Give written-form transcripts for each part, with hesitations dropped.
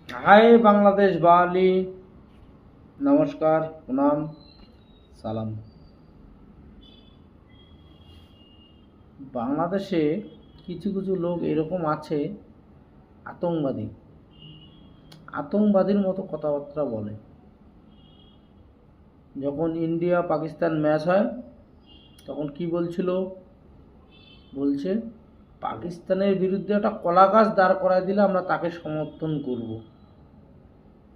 High Bangladesh বাঙালি, নমস্কার, প্রণাম, সালাম। বাংলাদেশে কিছু কিছু লোক এরকম আছে, আতঙ্কবাদী আতঙ্কবাদীর মতো কথাবার্তা বলে। যখন ইন্ডিয়া পাকিস্তান ম্যাচ হয় তখন কি বলছিল? বলছে পাকিস্তানের বিরুদ্ধে একটা কলা গাছ দাঁড় করায় দিলে আমরা তাকে সমর্থন করব।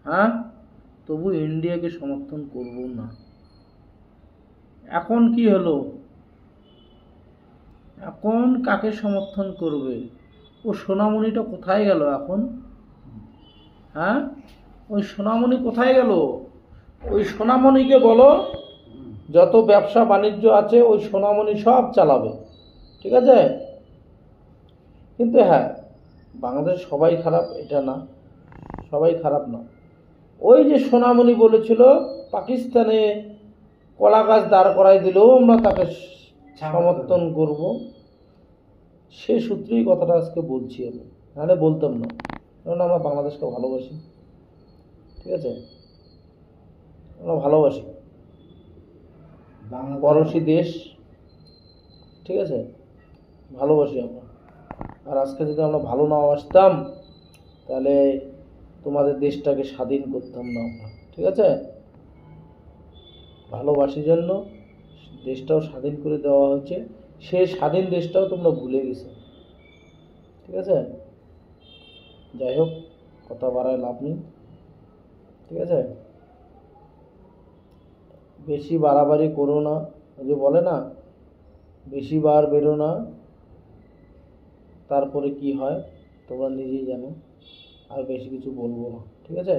হ্যাঁ, তবু ইন্ডিয়াকে সমর্থন করব না। এখন কি হলো? এখন কাকে সমর্থন করবে? ও সোনামণিটা কোথায় গেল এখন? হ্যাঁ, ওই সোনামণি কোথায় গেল? ওই সোনামণিকে বলো যত ব্যবসা বাণিজ্য আছে ওই সোনামণি সব চালাবে, ঠিক আছে? কিন্তু হ্যাঁ, বাংলাদেশ সবাই খারাপ এটা না, সবাই খারাপ না। ওই যে সোনামণি বলেছিল পাকিস্তানে কলা গাছ দাঁড় করাই দিলেও আমরা তাকে সমর্থন করব, সে সূত্রেই কথাটা আজকে বলছি আমি, নাহলে বলতাম না। কারণ আমরা বাংলাদেশকে ভালোবাসি, ঠিক আছে? আমরা ভালোবাসি পড়োশি দেশ, ঠিক আছে? ভালোবাসি আমরা। আর আজকে যদি আমরা ভালো না বাসতাম তাহলে তোমাদের দেশটাকে স্বাধীন করতাম না আমরা, ঠিক আছে? ভালোবাসির জন্য দেশটাও স্বাধীন করে দেওয়া হয়েছে, সেই স্বাধীন দেশটাও তোমরা ভুলে গেছো, ঠিক আছে? যাই হোক, কথা বাড়ায় লাভ নেই, ঠিক আছে? বেশি বাড়াবাড়ি করো না। ওই যে বলে না, বেশি বার বেরো না, তারপরে কি হয় তোমরা নিজেই জানো। আর বেশি কিছু বলবো না, ঠিক আছে?